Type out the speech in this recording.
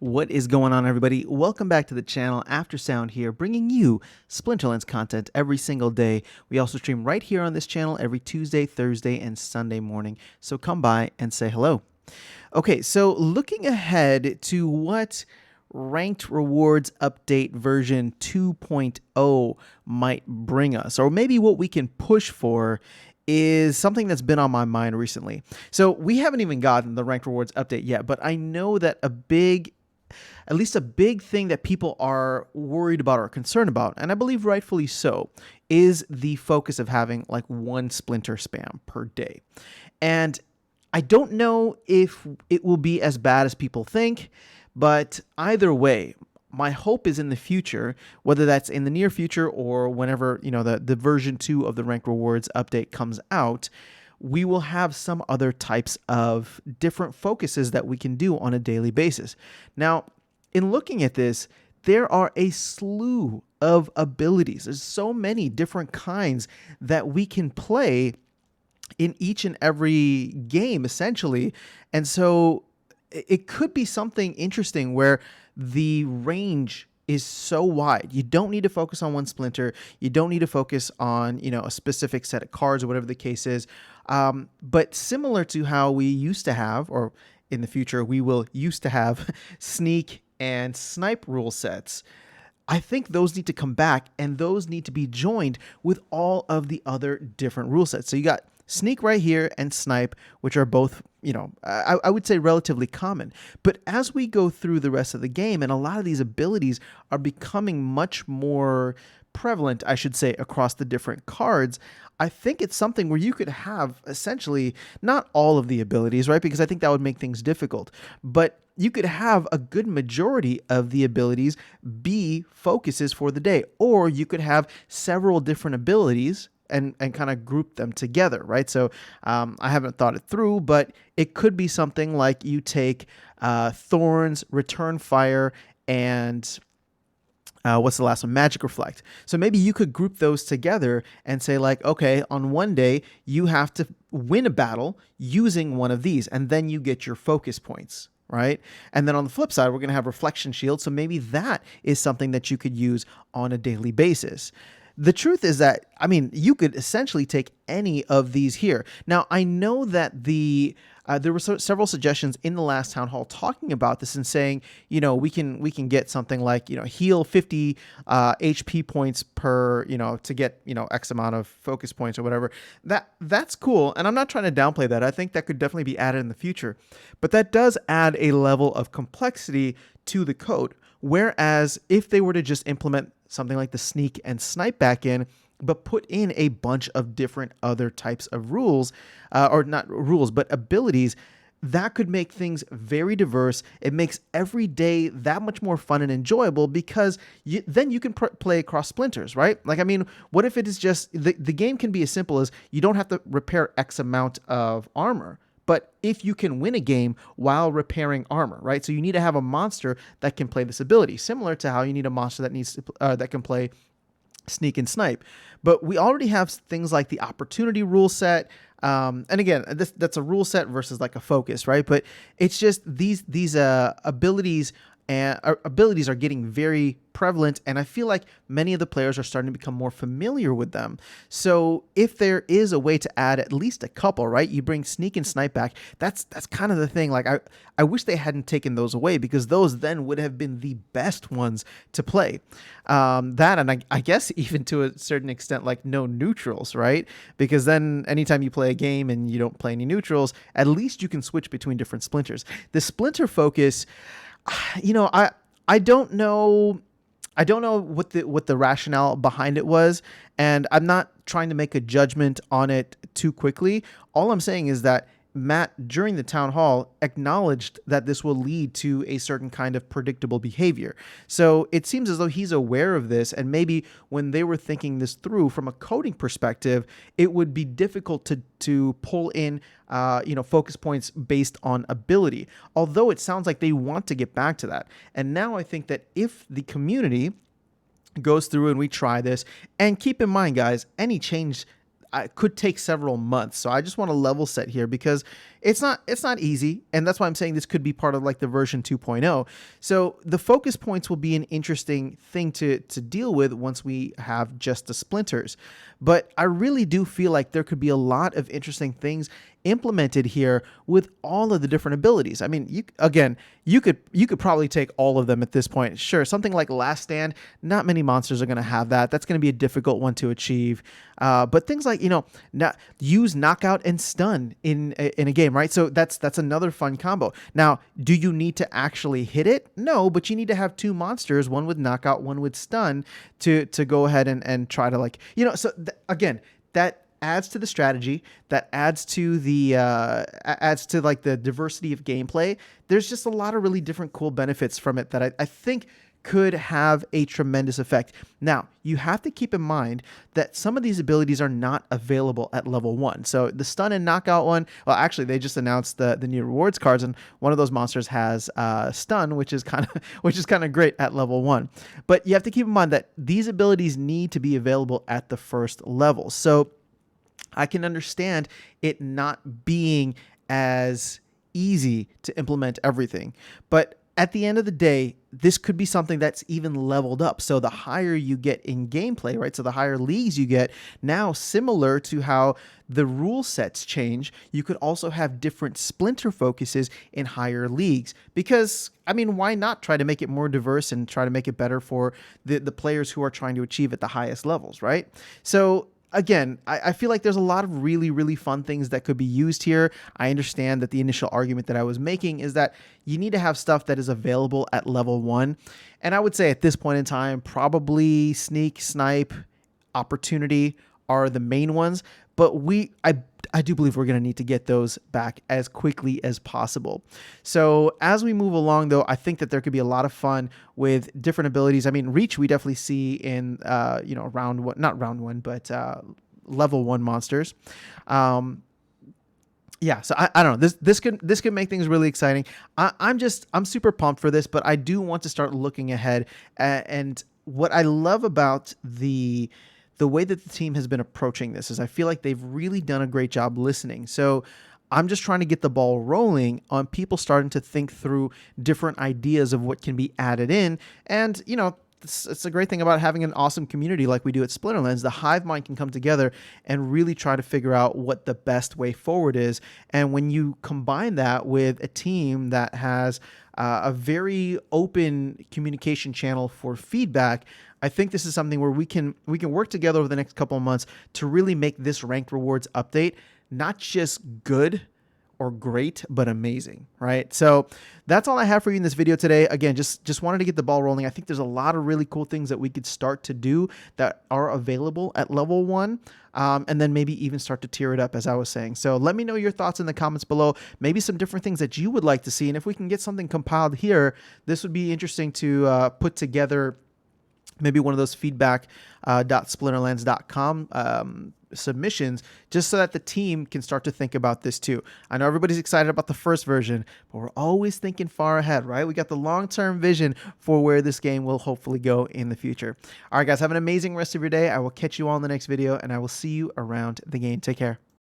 What is going on, everybody? Welcome back to the channel. After Sound here, bringing you Splinterlands content every single day. We also stream right here on this channel every Tuesday, Thursday, and Sunday morning. So come by and say hello. Okay, so looking ahead to what Ranked Rewards Update version 2.0 might bring us, or maybe what we can push for, is something that's been on my mind recently. So we haven't even gotten the Ranked Rewards update yet, but I know that at least a big thing that people are worried about or concerned about, and I believe rightfully so, is the focus of having like one splinter spam per day. And I don't know if it will be as bad as people think, but either way, my hope is in the future, whether that's in the near future or whenever, the version 2 of the Ranked Rewards update comes out, we will have some other types of different focuses that we can do on a daily basis. Now, in looking at this, there are a slew of abilities. There's so many different kinds that we can play in each and every game, essentially. And so it could be something interesting where the range is so wide. You don't need to focus on one splinter. You don't need to focus on, a specific set of cards or whatever the case is. But similar to how we used to have, or in the future, we will used to have sneak and snipe rule sets. I think those need to come back, and those need to be joined with all of the other different rule sets. So you got sneak right here and snipe, which are both, I would say relatively common. But as we go through the rest of the game, and a lot of these abilities are becoming much more prevalent, I should say, across the different cards, I think it's something where you could have essentially not all of the abilities, right? Because I think that would make things difficult. But you could have a good majority of the abilities be focuses for the day, or you could have several different abilities and kind of group them together, right? So I haven't thought it through, but it could be something like you take Thorns, Return Fire, and what's the last one? Magic Reflect. So maybe you could group those together and say like, okay, on one day you have to win a battle using one of these, and then you get your focus points, right? And then on the flip side, we're going to have Reflection Shield. So maybe that is something that you could use on a daily basis. The truth is that, you could essentially take any of these here. Now, I know that there were several suggestions in the last town hall talking about this and saying, we can get something like, heal 50 HP points per, to get, X amount of focus points or whatever. That's cool. And I'm not trying to downplay that. I think that could definitely be added in the future. But that does add a level of complexity to the code. Whereas if they were to just implement something like the sneak and snipe back in, but put in a bunch of different other types of rules, or not rules, but abilities, that could make things very diverse. It makes every day that much more fun and enjoyable because then you can play across splinters, right? Like, what if it is just, the game can be as simple as you don't have to repair X amount of armor, but if you can win a game while repairing armor, right? So you need to have a monster that can play this ability, similar to how you need a monster that can play sneak and snipe. But we already have things like the opportunity rule set. And again, that's a rule set versus like a focus, right? But it's just these abilities are getting very prevalent, and I feel like many of the players are starting to become more familiar with them. So if there is a way to add at least a couple, right? You bring sneak and snipe back. That's kind of the thing. Like I wish they hadn't taken those away, because those then would have been the best ones to play. That, and I guess even to a certain extent, like no neutrals, right? Because then anytime you play a game and you don't play any neutrals, at least you can switch between different splinters. The splinter focus, I don't know. I don't know what the rationale behind it was, and I'm not trying to make a judgment on it too quickly. All I'm saying is that Matt, during the town hall, acknowledged that this will lead to a certain kind of predictable behavior. So it seems as though he's aware of this, and maybe when they were thinking this through from a coding perspective, it would be difficult to pull in focus points based on ability. Although it sounds like they want to get back to that. And now I think that if the community goes through and we try this, and keep in mind, guys, any change, could take several months. So I just want to level set here because it's not easy, and that's why I'm saying this could be part of like the version 2.0. So the focus points will be an interesting thing to deal with once we have just the splinters. But I really do feel like there could be a lot of interesting things implemented here with all of the different abilities. I mean, you could probably take all of them at this point. Sure, something like Last Stand, not many monsters are going to have that. That's going to be a difficult one to achieve. But things like, use knockout and stun in a game, right? So that's another fun combo. Now, do you need to actually hit it? No, but you need to have two monsters, one with knockout, one with stun, to go ahead and try to so again, that adds to the strategy, that adds to the like the diversity of gameplay. There's just a lot of really different cool benefits from it that I think could have a tremendous effect. Now, you have to keep in mind that some of these abilities are not available at level 1. So the stun and knockout one, well, actually, they just announced the new rewards cards, and one of those monsters has stun, which is kind of great at level 1. But you have to keep in mind that these abilities need to be available at the first level. So I can understand it not being as easy to implement everything, but at the end of the day, this could be something that's even leveled up. So the higher you get in gameplay, right? So the higher leagues you get, now similar to how the rule sets change, you could also have different splinter focuses in higher leagues. Because, I mean, why not try to make it more diverse and try to make it better for the players who are trying to achieve at the highest levels, right? So again, I feel like there's a lot of really, really fun things that could be used here. I understand that the initial argument that I was making is that you need to have stuff that is available at level 1. And I would say at this point in time, probably Sneak, Snipe, Opportunity are the main ones. But I do believe we're going to need to get those back as quickly as possible. So as we move along, though, I think that there could be a lot of fun with different abilities. I mean, Reach we definitely see in round one, not round one, but level 1 monsters. Yeah, so I don't know. This could make things really exciting. I'm super pumped for this, but I do want to start looking ahead. And what I love about the way that the team has been approaching this is I feel like they've really done a great job listening. So I'm just trying to get the ball rolling on people starting to think through different ideas of what can be added in. And, it's a great thing about having an awesome community like we do at Splinterlands. The hive mind can come together and really try to figure out what the best way forward is. And when you combine that with a team that has a very open communication channel for feedback, I think this is something where we can work together over the next couple of months to really make this ranked rewards update not just good or great, but amazing, right? So that's all I have for you in this video today. Again, just wanted to get the ball rolling. I think there's a lot of really cool things that we could start to do that are available at level 1, and then maybe even start to tier it up, as I was saying. So let me know your thoughts in the comments below, maybe some different things that you would like to see. And if we can get something compiled here, this would be interesting to put together. Maybe one of those feedback.splinterlands.com submissions, just so that the team can start to think about this too. I know everybody's excited about the first version, but we're always thinking far ahead, right? We got the long-term vision for where this game will hopefully go in the future. All right, guys, have an amazing rest of your day. I will catch you all in the next video, and I will see you around the game. Take care.